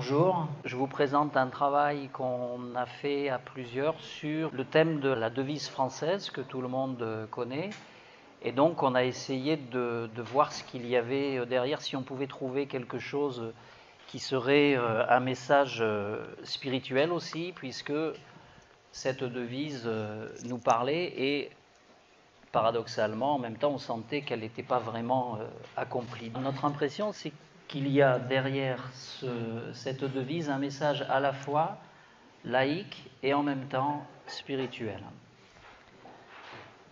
Bonjour, je vous présente un travail qu'on a fait à plusieurs sur le thème de la devise française que tout le monde connaît. Et donc on a essayé de voir ce qu'il y avait derrière, si on pouvait trouver quelque chose qui serait un message spirituel aussi, puisque cette devise nous parlait et paradoxalement, en même temps, on sentait qu'elle n'était pas vraiment accomplie. Notre impression, c'est qu'il y a derrière cette devise un message à la fois laïque et en même temps spirituel.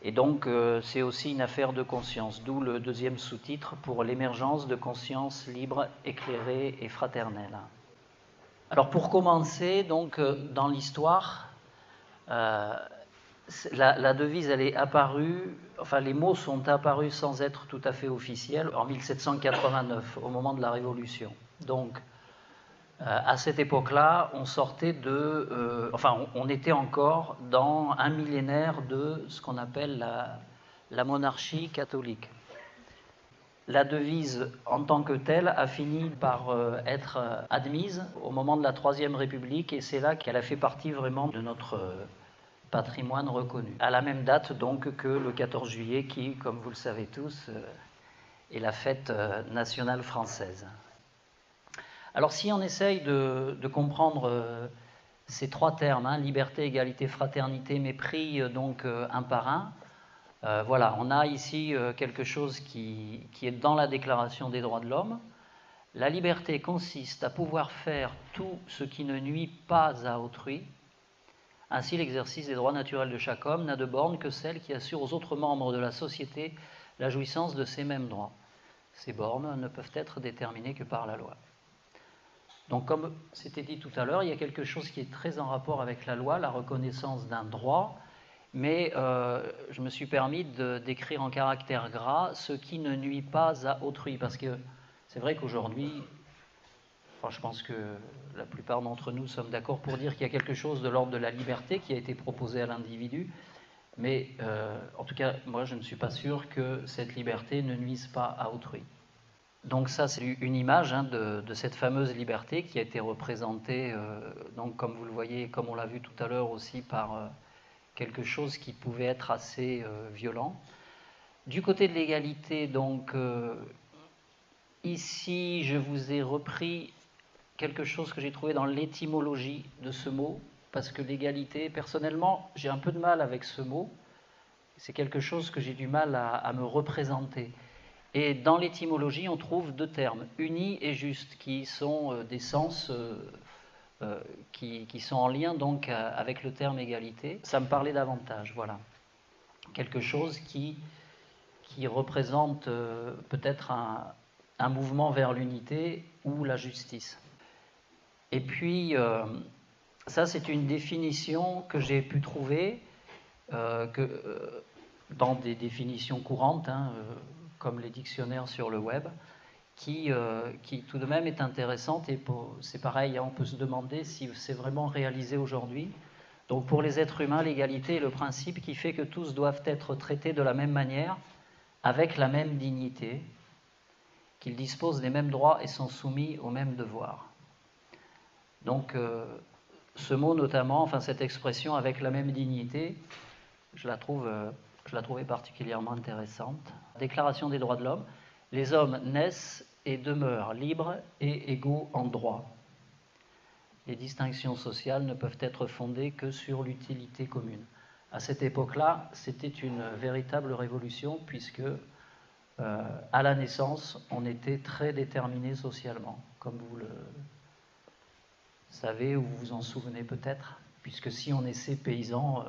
Et donc, c'est aussi une affaire de conscience, d'où le deuxième sous-titre pour l'émergence de conscience libre, éclairée et fraternelle. Alors, pour commencer, donc, dans l'histoire, la devise, elle est apparue, enfin les mots sont apparus sans être tout à fait officiels en 1789, au moment de la Révolution. Donc, à cette époque-là, on sortait on était encore dans un millénaire de ce qu'on appelle la monarchie catholique. La devise en tant que telle a fini par être admise au moment de la Troisième République, et c'est là qu'elle a fait partie vraiment de notre patrimoine reconnu. À la même date donc que le 14 juillet qui, comme vous le savez tous, est la fête nationale française. Alors si on essaye de comprendre ces trois termes, liberté, égalité, fraternité, mais pris donc un par un, voilà, on a ici quelque chose qui est dans la Déclaration des droits de l'homme. La liberté consiste à pouvoir faire tout ce qui ne nuit pas à autrui. Ainsi, l'exercice des droits naturels de chaque homme n'a de borne que celle qui assure aux autres membres de la société la jouissance de ces mêmes droits. Ces bornes ne peuvent être déterminées que par la loi. Donc, comme c'était dit tout à l'heure, il y a quelque chose qui est très en rapport avec la loi, la reconnaissance d'un droit, mais je me suis permis d'écrire en caractère gras ce qui ne nuit pas à autrui, parce que c'est vrai qu'aujourd'hui, je pense que la plupart d'entre nous sommes d'accord pour dire qu'il y a quelque chose de l'ordre de la liberté qui a été proposé à l'individu, mais en tout cas, moi je ne suis pas sûr que cette liberté ne nuise pas à autrui. Donc ça, c'est une image de cette fameuse liberté qui a été représentée, donc comme vous le voyez, comme on l'a vu tout à l'heure aussi, par quelque chose qui pouvait être assez violent. Du côté de l'égalité, donc ici, je vous ai repris quelque chose que j'ai trouvé dans l'étymologie de ce mot, parce que l'égalité, personnellement, j'ai un peu de mal avec ce mot. C'est quelque chose que j'ai du mal à me représenter. Et dans l'étymologie, on trouve deux termes, uni et juste, qui sont des sens qui sont en lien donc avec le terme égalité. Ça me parlait davantage, voilà. Quelque chose qui représente peut-être un mouvement vers l'unité ou la justice. Et puis, ça c'est une définition que j'ai pu trouver dans des définitions courantes, comme les dictionnaires sur le web, qui tout de même est intéressante, et c'est pareil, on peut se demander si c'est vraiment réalisé aujourd'hui. Donc pour les êtres humains, l'égalité est le principe qui fait que tous doivent être traités de la même manière, avec la même dignité, qu'ils disposent des mêmes droits et sont soumis aux mêmes devoirs. Donc ce mot notamment, enfin cette expression avec la même dignité, je la trouvais particulièrement intéressante. Déclaration des droits de l'homme, les hommes naissent et demeurent libres et égaux en droit. Les distinctions sociales ne peuvent être fondées que sur l'utilité commune. À cette époque-là, c'était une véritable révolution, puisque à la naissance, on était très déterminé socialement, comme vous le savez ou vous vous en souvenez peut-être, puisque si on naissait paysan,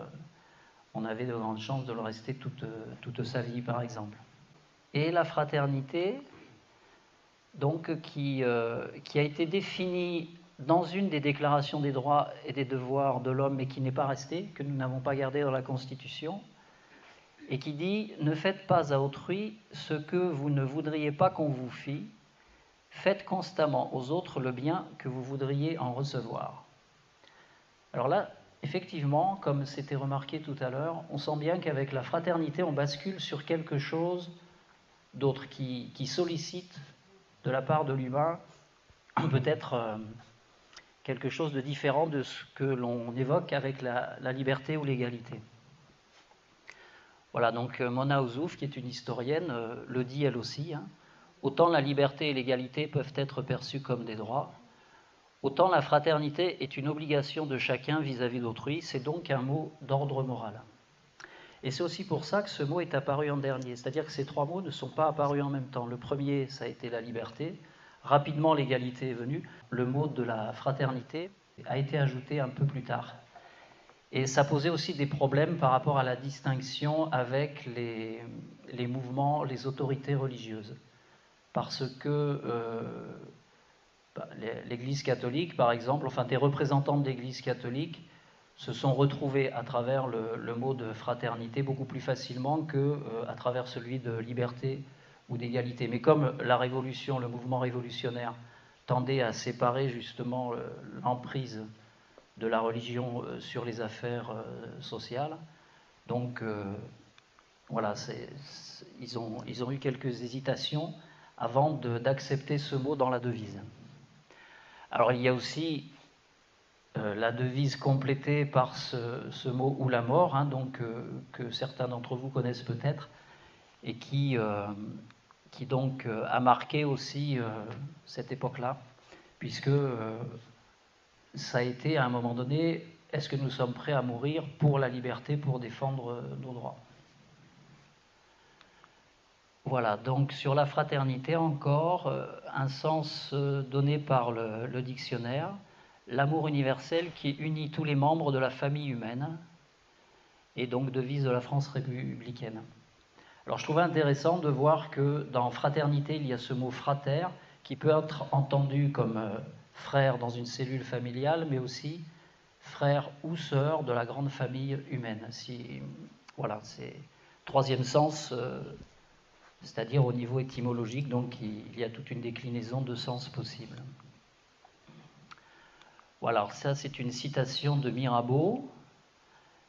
on avait de grandes chances de le rester toute sa vie, par exemple. Et la fraternité, donc, qui a été définie dans une des déclarations des droits et des devoirs de l'homme, mais qui n'est pas restée, que nous n'avons pas gardée dans la Constitution, et qui dit « Ne faites pas à autrui ce que vous ne voudriez pas qu'on vous fît, faites constamment aux autres le bien que vous voudriez en recevoir. » Alors là, effectivement, comme c'était remarqué tout à l'heure, on sent bien qu'avec la fraternité, on bascule sur quelque chose d'autre qui sollicite de la part de l'humain peut-être quelque chose de différent de ce que l'on évoque avec la liberté ou l'égalité. Voilà, donc Mona Ozouf, qui est une historienne, le dit elle aussi, hein. Autant la liberté et l'égalité peuvent être perçues comme des droits, autant la fraternité est une obligation de chacun vis-à-vis d'autrui, c'est donc un mot d'ordre moral. Et c'est aussi pour ça que ce mot est apparu en dernier, c'est-à-dire que ces trois mots ne sont pas apparus en même temps. Le premier, ça a été la liberté, rapidement l'égalité est venue, le mot de la fraternité a été ajouté un peu plus tard. Et ça posait aussi des problèmes par rapport à la distinction avec les mouvements, les autorités religieuses. Parce que l'Église catholique, par exemple, enfin des représentants de l'Église catholique se sont retrouvés à travers le mot de fraternité beaucoup plus facilement qu'à travers celui de liberté ou d'égalité. Mais comme la révolution, le mouvement révolutionnaire tendait à séparer justement l'emprise de la religion sur les affaires sociales, donc voilà, ils ont eu quelques hésitations avant d'accepter ce mot dans la devise. Alors il y a aussi la devise complétée par ce mot ou la mort, hein, donc que certains d'entre vous connaissent peut-être, et qui donc a marqué aussi cette époque-là, puisque ça a été à un moment donné, est-ce que nous sommes prêts à mourir pour la liberté, pour défendre nos droits? Voilà, donc sur la fraternité encore, un sens donné par le dictionnaire, l'amour universel qui unit tous les membres de la famille humaine, et donc devise de la France républicaine. Alors je trouvais intéressant de voir que dans fraternité, il y a ce mot frater, qui peut être entendu comme frère dans une cellule familiale, mais aussi frère ou sœur de la grande famille humaine. Voilà, c'est troisième sens, c'est-à-dire au niveau étymologique, donc il y a toute une déclinaison de sens possibles. Voilà, alors ça c'est une citation de Mirabeau.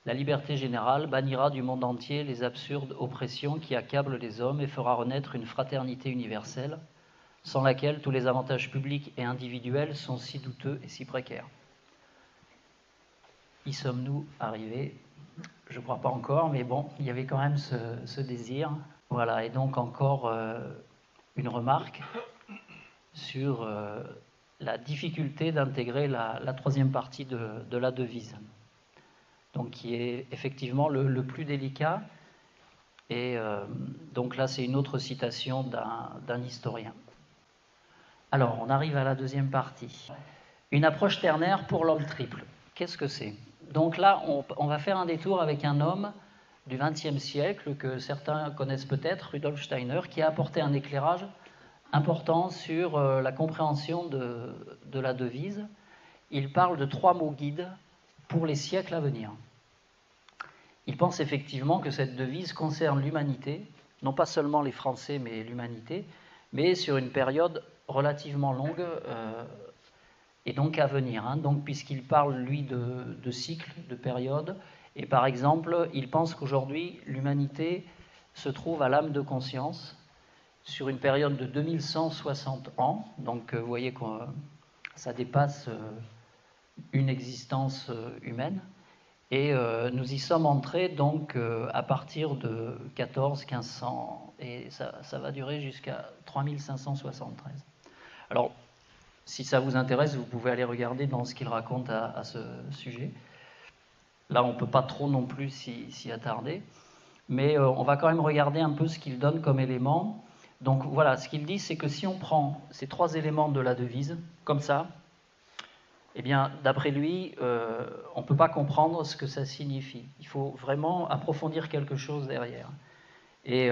La liberté générale bannira du monde entier les absurdes oppressions qui accablent les hommes et fera renaître une fraternité universelle, sans laquelle tous les avantages publics et individuels sont si douteux et si précaires. Y sommes-nous arrivés? Je ne crois pas encore, mais bon, il y avait quand même ce désir. Voilà, et donc encore une remarque sur la difficulté d'intégrer la troisième partie de la devise, donc qui est effectivement le plus délicat. Et donc là, c'est une autre citation d'un historien. Alors, on arrive à la deuxième partie. Une approche ternaire pour l'homme triple. Qu'est-ce que c'est? Donc là, on va faire un détour avec un homme du XXe siècle que certains connaissent peut-être, Rudolf Steiner, qui a apporté un éclairage important sur la compréhension de la devise. Il parle de 3 mots guides pour les siècles à venir. Il pense effectivement que cette devise concerne l'humanité, non pas seulement les Français, mais l'humanité, mais sur une période relativement longue et donc à venir. Hein. Donc, puisqu'il parle, lui, de cycles, de périodes, et par exemple, il pense qu'aujourd'hui, l'humanité se trouve à l'âme de conscience sur une période de 2160 ans. Donc, vous voyez que ça dépasse une existence humaine. Et nous y sommes entrés donc à partir de 1500, et ça va durer jusqu'à 3573. Alors, si ça vous intéresse, vous pouvez aller regarder dans ce qu'il raconte à ce sujet. Là, on ne peut pas trop non plus s'y attarder, mais on va quand même regarder un peu ce qu'il donne comme éléments. Donc voilà, ce qu'il dit, c'est que si on prend ces 3 éléments de la devise, comme ça, eh bien, d'après lui, on ne peut pas comprendre ce que ça signifie. Il faut vraiment approfondir quelque chose derrière. Et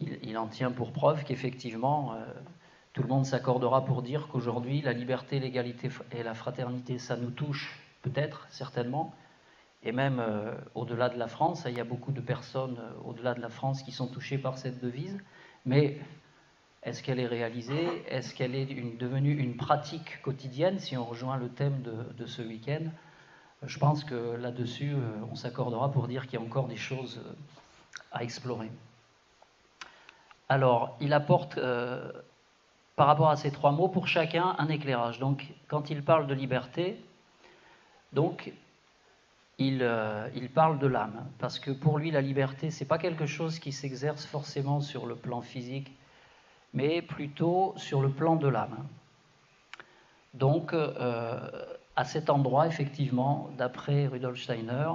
il en tient pour preuve qu'effectivement, tout le monde s'accordera pour dire qu'aujourd'hui, la liberté, l'égalité et la fraternité, ça nous touche peut-être, certainement, et même au-delà de la France. Il y a beaucoup de personnes au-delà de la France qui sont touchées par cette devise, mais est-ce qu'elle est réalisée? Est-ce qu'elle est devenue une pratique quotidienne, si on rejoint le thème de ce week-end? Je pense que là-dessus, on s'accordera pour dire qu'il y a encore des choses à explorer. Alors, il apporte par rapport à ces trois mots, pour chacun un éclairage. Donc, quand il parle de liberté, donc, il parle de l'âme, parce que pour lui, la liberté, c'est pas quelque chose qui s'exerce forcément sur le plan physique, mais plutôt sur le plan de l'âme. Donc, à cet endroit, effectivement, d'après Rudolf Steiner,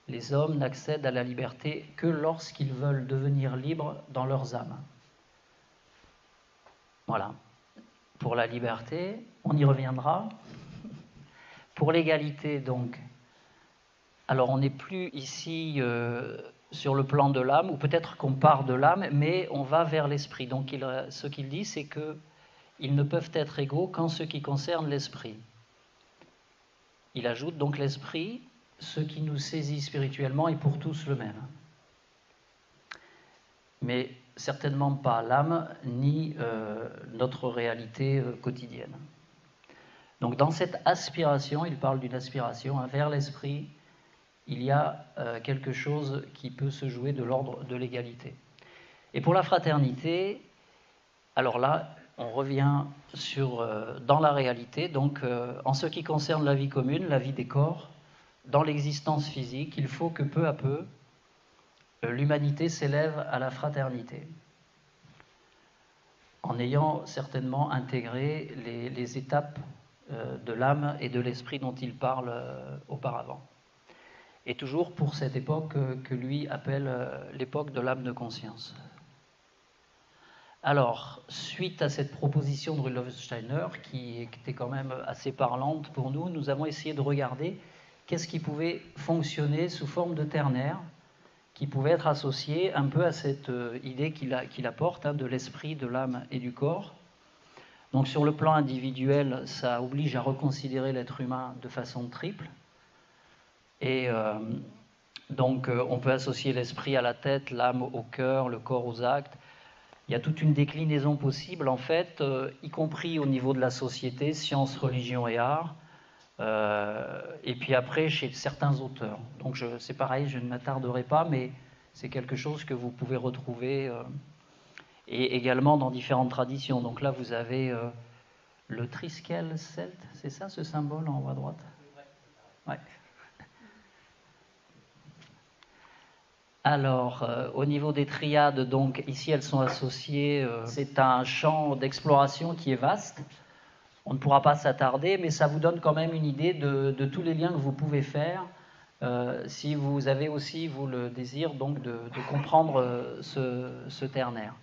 les hommes n'accèdent à la liberté que lorsqu'ils veulent devenir libres dans leurs âmes. Voilà. Pour la liberté, on y reviendra. Pour l'égalité, donc, alors on n'est plus ici sur le plan de l'âme, ou peut-être qu'on part de l'âme, mais on va vers l'esprit. Donc ce qu'il dit, c'est qu'ils ne peuvent être égaux qu'en ce qui concerne l'esprit. Il ajoute donc l'esprit, ce qui nous saisit spirituellement est pour tous le même. Mais certainement pas l'âme, ni notre réalité quotidienne. Donc dans cette aspiration, il parle d'une aspiration vers l'esprit, il y a quelque chose qui peut se jouer de l'ordre de l'égalité. Et pour la fraternité, alors là, on revient dans la réalité, donc en ce qui concerne la vie commune, la vie des corps, dans l'existence physique, il faut que peu à peu, l'humanité s'élève à la fraternité, en ayant certainement intégré les étapes de l'âme et de l'esprit dont il parle auparavant. Et toujours pour cette époque que lui appelle l'époque de l'âme de conscience. Alors, suite à cette proposition de Rudolf Steiner, qui était quand même assez parlante pour nous, nous avons essayé de regarder qu'est-ce qui pouvait fonctionner sous forme de ternaire, qui pouvait être associé un peu à cette idée qu'il apporte de l'esprit, de l'âme et du corps. Donc sur le plan individuel, ça oblige à reconsidérer l'être humain de façon triple. Et donc on peut associer l'esprit à la tête, l'âme au cœur, le corps aux actes. Il y a toute une déclinaison possible, en fait, y compris au niveau de la société, sciences, religion et art, et puis après chez certains auteurs. Donc c'est pareil, je ne m'attarderai pas, mais c'est quelque chose que vous pouvez retrouver, et également dans différentes traditions. Donc là, vous avez le triskel celte, c'est ça ce symbole en haut à droite? Ouais. Alors, au niveau des triades, donc ici elles sont associées, c'est un champ d'exploration qui est vaste. On ne pourra pas s'attarder, mais ça vous donne quand même une idée de tous les liens que vous pouvez faire si vous avez aussi, vous, le désir donc de comprendre ce ternaire.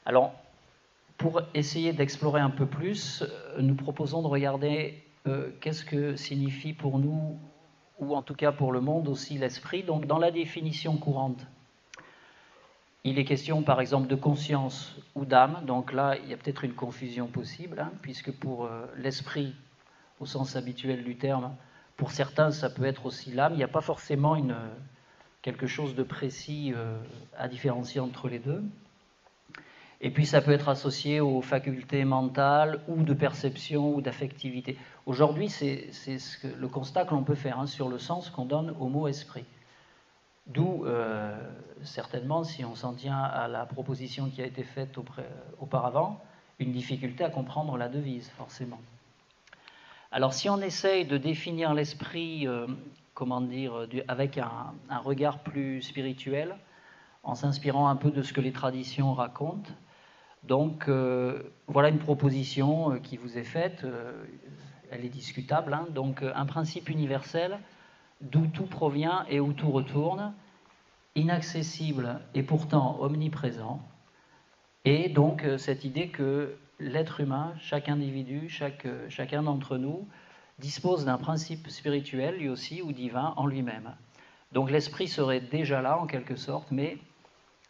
Alors, pour essayer d'explorer un peu plus, nous proposons de regarder qu'est-ce que signifie pour nous, ou en tout cas pour le monde aussi, l'esprit. Donc dans la définition courante, il est question par exemple de conscience ou d'âme. Donc là, il y a peut-être une confusion possible, puisque pour l'esprit, au sens habituel du terme, pour certains, ça peut être aussi l'âme. Il n'y a pas forcément quelque chose de précis à différencier entre les deux. Et puis ça peut être associé aux facultés mentales ou de perception ou d'affectivité. Aujourd'hui, c'est le constat que l'on peut faire sur le sens qu'on donne au mot esprit. D'où, certainement, si on s'en tient à la proposition qui a été faite auparavant, une difficulté à comprendre la devise, forcément. Alors si on essaye de définir l'esprit, avec un regard plus spirituel, en s'inspirant un peu de ce que les traditions racontent, donc voilà une proposition qui vous est faite, elle est discutable, donc un principe universel d'où tout provient et où tout retourne, inaccessible et pourtant omniprésent, et donc cette idée que l'être humain, chaque individu, chacun d'entre nous, dispose d'un principe spirituel lui aussi ou divin en lui-même. Donc l'esprit serait déjà là en quelque sorte, mais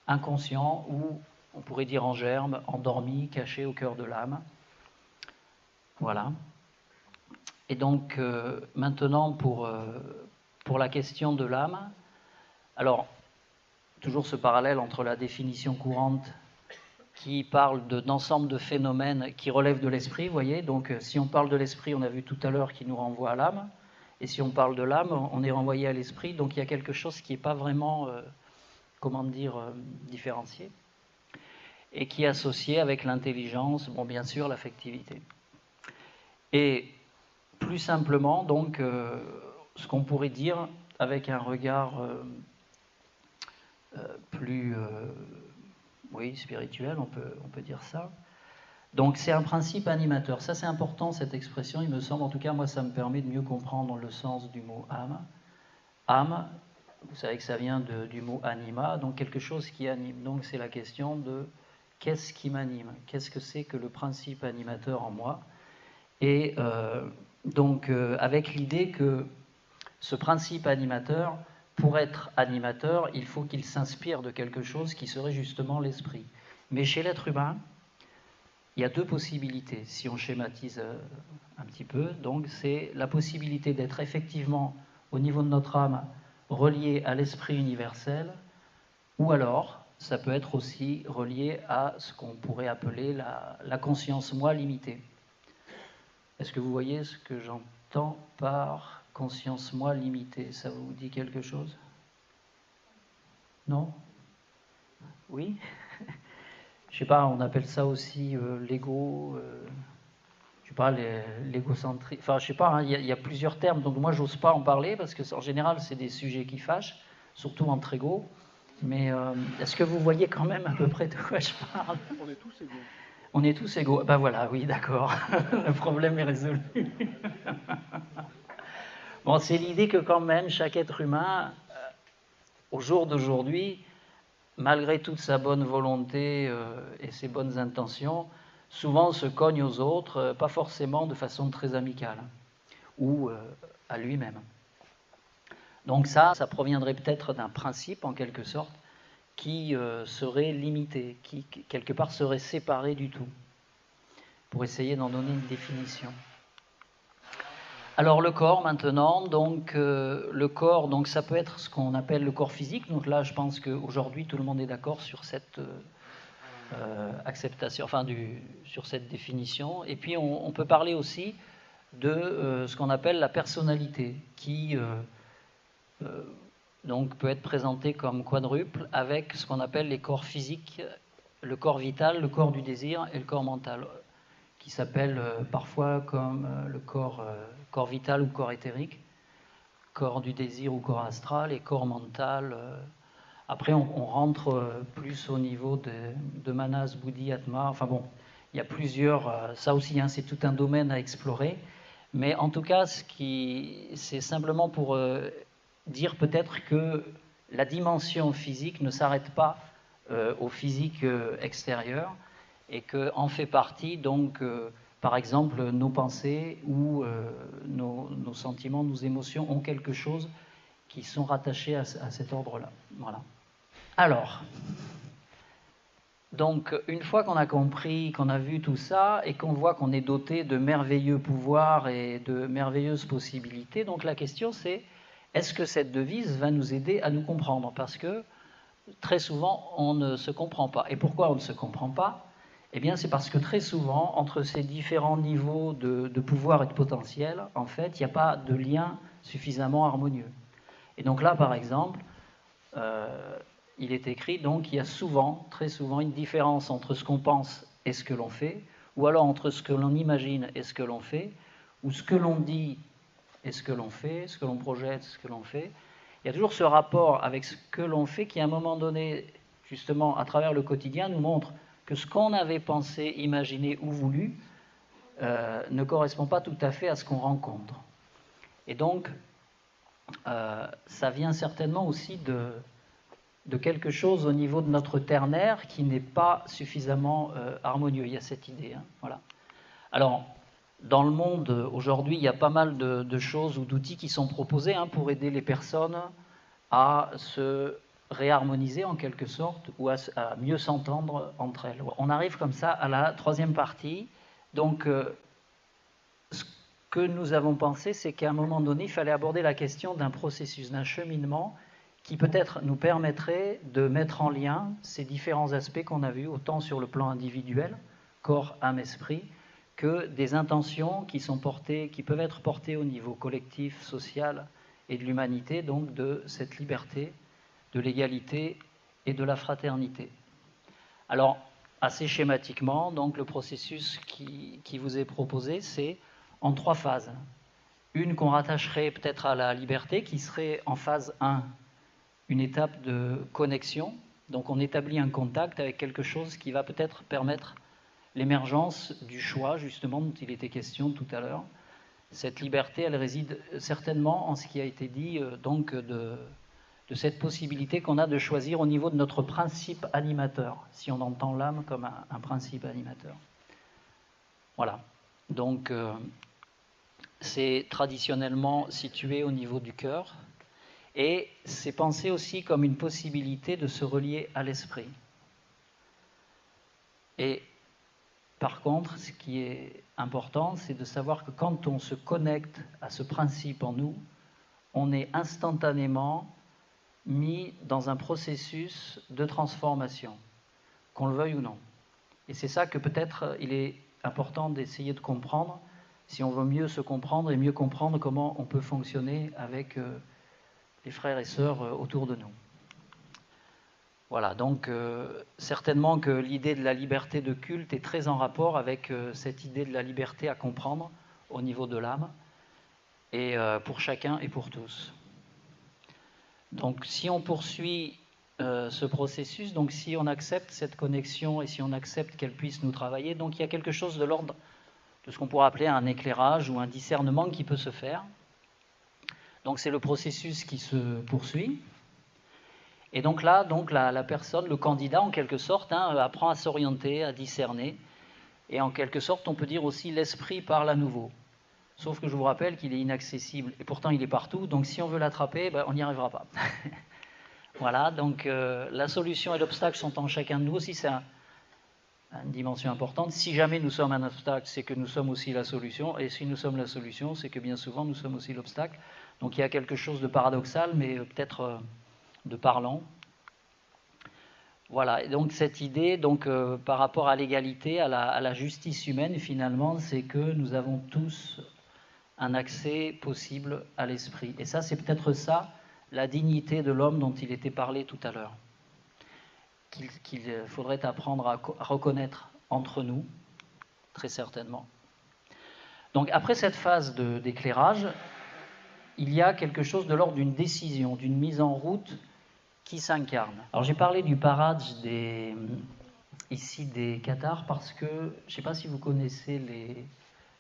inconscient ou on pourrait dire en germe, endormi, caché au cœur de l'âme. Voilà. Et donc, maintenant, pour la question de l'âme, alors, toujours ce parallèle entre la définition courante qui parle d'ensemble de phénomènes qui relèvent de l'esprit, vous voyez, donc si on parle de l'esprit, on a vu tout à l'heure qui nous renvoie à l'âme, et si on parle de l'âme, on est renvoyé à l'esprit, donc il y a quelque chose qui n'est pas vraiment, différencié. et qui est associé avec l'intelligence, bon, bien sûr, l'affectivité. Et plus simplement, donc, ce qu'on pourrait dire avec un regard plus oui, spirituel, on peut dire ça. Donc c'est un principe animateur. Ça c'est important, cette expression, il me semble. En tout cas, moi, ça me permet de mieux comprendre le sens du mot âme. Âme, vous savez que ça vient du mot anima, donc quelque chose qui anime. Donc c'est la question de qu'est-ce qui m'anime? Qu'est-ce que c'est que le principe animateur en moi? Et donc avec l'idée que ce principe animateur, pour être animateur, il faut qu'il s'inspire de quelque chose qui serait justement l'esprit. Mais chez l'être humain, il y a deux possibilités, si on schématise un petit peu. Donc c'est la possibilité d'être effectivement, au niveau de notre âme, relié à l'esprit universel, ou alors ça peut être aussi relié à ce qu'on pourrait appeler la conscience moi limitée. Est-ce que vous voyez ce que j'entends par conscience moi limitée? Ça vous dit quelque chose? Non? Oui? Je sais pas, on appelle ça aussi l'ego, je sais pas, l'égocentrisme, enfin je sais pas, hein, y a plusieurs termes, donc moi j'ose pas en parler parce que en général c'est des sujets qui fâchent, surtout entre égaux, mais est-ce que vous voyez quand même à peu près de quoi je parle? On est tous égaux. On est tous égaux, ben voilà, oui d'accord, le problème est résolu. Bon, c'est l'idée que quand même chaque être humain, au jour d'aujourd'hui, malgré toute sa bonne volonté et ses bonnes intentions, souvent se cogne aux autres, pas forcément de façon très amicale, ou à lui-même. Donc ça proviendrait peut-être d'un principe, en quelque sorte, qui serait limité, qui quelque part serait séparé du tout, pour essayer d'en donner une définition. Alors le corps maintenant, donc le corps, donc ça peut être ce qu'on appelle le corps physique. Donc là, je pense qu'aujourd'hui tout le monde est d'accord sur cette acceptation, enfin sur cette définition. Et puis on peut parler aussi de ce qu'on appelle la personnalité, qui donc peut être présentée comme quadruple avec ce qu'on appelle les corps physiques, le corps vital, le corps du désir et le corps mental, qui s'appelle parfois comme le corps vital ou corps éthérique, corps du désir ou corps astral et corps mental. Après, on rentre plus au niveau de Manas, Buddhi, Atma. Enfin bon, il y a plusieurs. Ça aussi, hein, c'est tout un domaine à explorer. Mais en tout cas, c'est simplement pour dire peut-être que la dimension physique ne s'arrête pas au physique extérieur et qu'en fait partie, donc, par exemple, nos pensées ou nos sentiments, nos émotions ont quelque chose qui sont rattachés à cet ordre-là. Voilà. Alors, donc, une fois qu'on a compris, qu'on a vu tout ça, et qu'on voit qu'on est doté de merveilleux pouvoirs et de merveilleuses possibilités, donc la question c'est, est-ce que cette devise va nous aider à nous comprendre? Parce que très souvent, on ne se comprend pas. Et pourquoi on ne se comprend pas? Eh bien, c'est parce que très souvent, entre ces différents niveaux de pouvoir et de potentiel, en fait, il n'y a pas de lien suffisamment harmonieux. Et donc là, par exemple, il est écrit donc qu'il y a souvent, très souvent, une différence entre ce qu'on pense et ce que l'on fait, ou alors entre ce que l'on imagine et ce que l'on fait, ou ce que l'on dit et ce que l'on fait, ce que l'on projette, ce que l'on fait. Il y a toujours ce rapport avec ce que l'on fait qui, à un moment donné, justement, à travers le quotidien, nous montre que ce qu'on avait pensé, imaginé ou voulu ne correspond pas tout à fait à ce qu'on rencontre. Et donc, ça vient certainement aussi de quelque chose au niveau de notre ternaire qui n'est pas suffisamment harmonieux. Il y a cette idée. Hein, voilà. Alors, dans le monde, aujourd'hui, il y a pas mal de choses ou d'outils qui sont proposés hein, pour aider les personnes à se réharmoniser en quelque sorte ou à mieux s'entendre entre elles. On arrive comme ça à la troisième partie. Donc, ce que nous avons pensé, c'est qu'à un moment donné, il fallait aborder la question d'un processus, d'un cheminement qui peut-être nous permettrait de mettre en lien ces différents aspects qu'on a vus, autant sur le plan individuel, corps, âme, esprit, que des intentions qui sont portées, qui peuvent être portées au niveau collectif, social et de l'humanité, donc de cette liberté, de l'égalité et de la fraternité. Alors, assez schématiquement, donc le processus qui vous est proposé, c'est en 3 phases. Une qu'on rattacherait peut-être à la liberté, qui serait en phase 1, une étape de connexion. Donc on établit un contact avec quelque chose qui va peut-être permettre l'émergence du choix, justement, dont il était question tout à l'heure. Cette liberté, elle réside certainement en ce qui a été dit, donc de cette possibilité qu'on a de choisir au niveau de notre principe animateur, si on entend l'âme comme un principe animateur. Voilà. Donc, c'est traditionnellement situé au niveau du cœur, et c'est pensé aussi comme une possibilité de se relier à l'esprit. Et par contre, ce qui est important, c'est de savoir que quand on se connecte à ce principe en nous, on est instantanément mis dans un processus de transformation, qu'on le veuille ou non. Et c'est ça que peut-être il est important d'essayer de comprendre, si on veut mieux se comprendre et mieux comprendre comment on peut fonctionner avec les frères et sœurs autour de nous. Voilà, donc certainement que l'idée de la liberté de culte est très en rapport avec cette idée de la liberté à comprendre au niveau de l'âme, et pour chacun et pour tous. Donc si on poursuit ce processus, donc si on accepte cette connexion et si on accepte qu'elle puisse nous travailler, donc il y a quelque chose de l'ordre de ce qu'on pourrait appeler un éclairage ou un discernement qui peut se faire. Donc c'est le processus qui se poursuit. Et donc là, la personne, le candidat en quelque sorte, apprend à s'orienter, à discerner. Et en quelque sorte, on peut dire aussi l'esprit parle à nouveau. Sauf que je vous rappelle qu'il est inaccessible, et pourtant il est partout, donc si on veut l'attraper, on n'y arrivera pas. Voilà, donc la solution et l'obstacle sont en chacun de nous aussi, c'est une dimension importante. Si jamais nous sommes un obstacle, c'est que nous sommes aussi la solution, et si nous sommes la solution, c'est que bien souvent nous sommes aussi l'obstacle. Donc il y a quelque chose de paradoxal, mais peut-être de parlant. Voilà, et donc cette idée, par rapport à l'égalité, à la justice humaine, finalement, c'est que nous avons tous un accès possible à l'esprit. Et ça, c'est peut-être ça, la dignité de l'homme dont il était parlé tout à l'heure, qu'il faudrait apprendre à reconnaître entre nous, très certainement. Donc après cette phase d'éclairage, il y a quelque chose de l'ordre d'une décision, d'une mise en route qui s'incarne. Alors j'ai parlé du parade ici des Cathares parce que, je ne sais pas si vous connaissez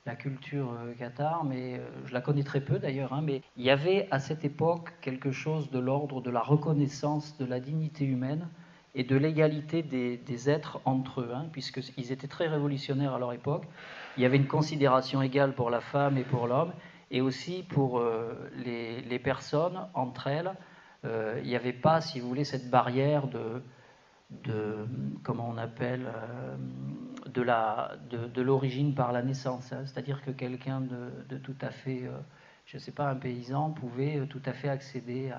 la culture cathare, mais je la connais très peu d'ailleurs, mais il y avait à cette époque quelque chose de l'ordre de la reconnaissance de la dignité humaine et de l'égalité des êtres entre eux, puisqu'ils étaient très révolutionnaires à leur époque. Il y avait une considération égale pour la femme et pour l'homme, et aussi pour les personnes entre elles. Il n'y avait pas, si vous voulez, cette barrière comment on appelle, de l'origine par la naissance. C'est-à-dire que quelqu'un de tout à fait, je ne sais pas, un paysan pouvait tout à fait accéder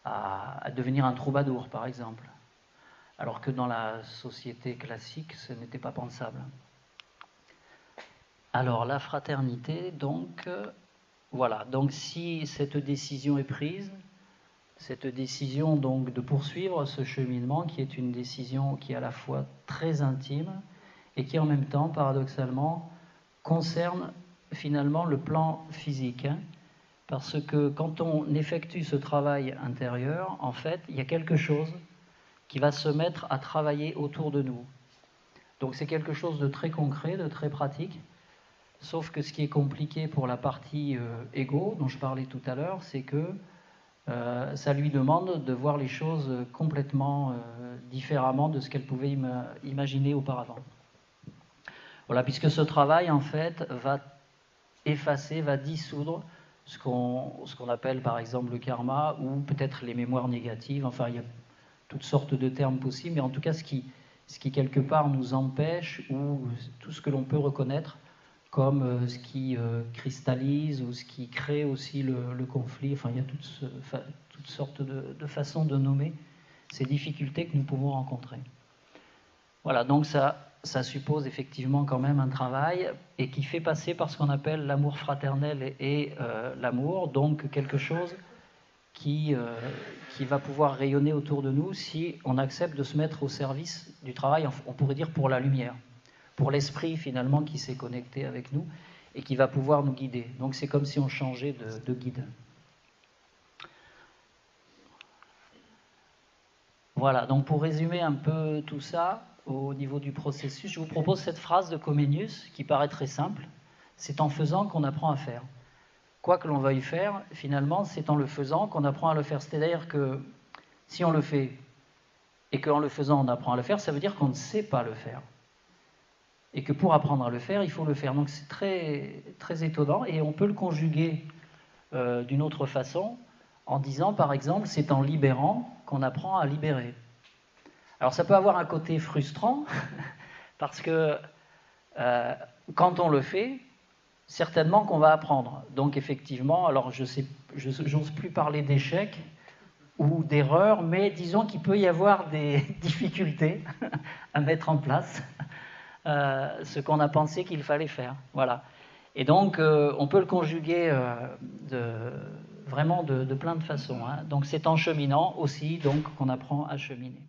à devenir un troubadour, par exemple. Alors que dans la société classique, ce n'était pas pensable. Alors, la fraternité, donc, voilà. Donc, si cette décision est prise, cette décision donc de poursuivre ce cheminement, qui est une décision qui est à la fois très intime et qui en même temps, paradoxalement, concerne finalement le plan physique. Parce que quand on effectue ce travail intérieur, en fait, il y a quelque chose qui va se mettre à travailler autour de nous. Donc c'est quelque chose de très concret, de très pratique, sauf que ce qui est compliqué pour la partie égo, dont je parlais tout à l'heure, c'est que ça lui demande de voir les choses complètement différemment de ce qu'elle pouvait imaginer auparavant. Voilà, puisque ce travail, en fait, va effacer, va dissoudre ce qu'on appelle par exemple le karma, ou peut-être les mémoires négatives. Enfin, il y a toutes sortes de termes possibles, mais en tout cas, ce qui quelque part nous empêche, ou tout ce que l'on peut reconnaître comme ce qui cristallise ou ce qui crée aussi le conflit. Enfin, il y a toutes sortes de façons de nommer ces difficultés que nous pouvons rencontrer. Voilà, donc ça suppose effectivement quand même un travail, et qui fait passer par ce qu'on appelle l'amour fraternel et l'amour, donc quelque chose qui va pouvoir rayonner autour de nous si on accepte de se mettre au service du travail, on pourrait dire pour la lumière, pour l'esprit finalement qui s'est connecté avec nous et qui va pouvoir nous guider. Donc c'est comme si on changeait de guide. Voilà, donc pour résumer un peu tout ça, au niveau du processus, je vous propose cette phrase de Comenius qui paraît très simple. C'est en faisant qu'on apprend à faire. Quoi que l'on veuille faire, finalement, c'est en le faisant qu'on apprend à le faire. C'est-à-dire que si on le fait et qu'en le faisant on apprend à le faire, ça veut dire qu'on ne sait pas le faire. Et que pour apprendre à le faire, il faut le faire. Donc c'est très, très étonnant et on peut le conjuguer d'une autre façon en disant, par exemple, c'est en libérant qu'on apprend à libérer. Alors ça peut avoir un côté frustrant parce que quand on le fait, certainement qu'on va apprendre. Donc effectivement, alors j'ose plus parler d'échec ou d'erreur, mais disons qu'il peut y avoir des difficultés à mettre en place ce qu'on a pensé qu'il fallait faire. Voilà. Et donc on peut le conjuguer vraiment de plein de façons. Hein. Donc c'est en cheminant aussi donc qu'on apprend à cheminer.